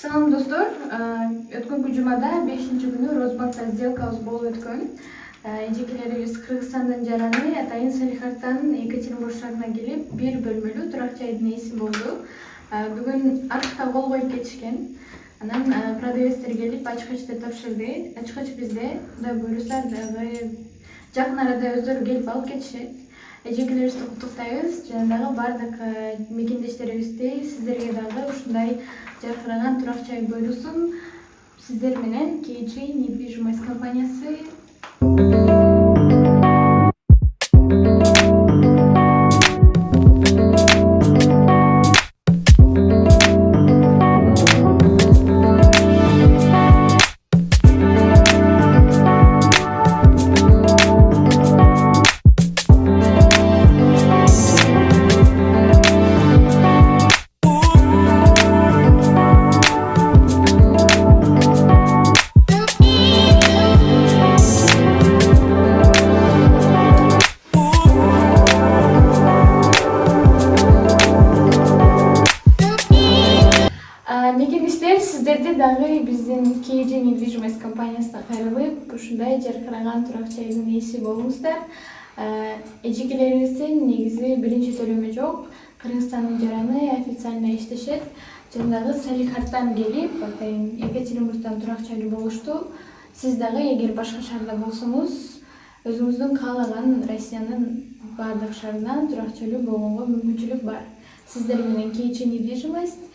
Салам достор, өткөнкү жумада 5-күнү Росбанкта сделкабыз болуп өткөн. Эжекелерибиз Кыргызстандан жараны атайын Салихардтан Екатеринбург шаарына келип, бир бөлмөлүү турак жайдын ээси болду. Бүгүн аркта кол коюп кетишкен. Анан продавецтер келип ачкычты тапшырды. Ачкыч бизде, Кудай буйруса дагы жакын арада өздөрү келип алып кетишет. Эжекелерибизди куттуктайбыз. Жанагы бардык мекендештерибизди сиздерге дагы ушундай жаркыраган турак жай буйрусун. Сиздер менен KG недвижимость компаниясы. Мекендештер, сиздерди дагы биздин KG недвижимость компаниясына кайрылып, ушундай жаркыраган турак жайдын ээси болуңуздар. Эжекелерибиздин негизи биринчи төлөмү жок. Кыргызстандын жараны официально иштешет. Жанагы Салихардтан келип, атайын Екатеринбургдан турак жайлуу болушту. Сиз дагы эгер башка шаарда болсоңуз, өзүңүздүн каалаган Россиянын бардык шаарынан турак жайлуу болгонго мүмкүнчүлүк бар. Сиздер менен KG недвижимость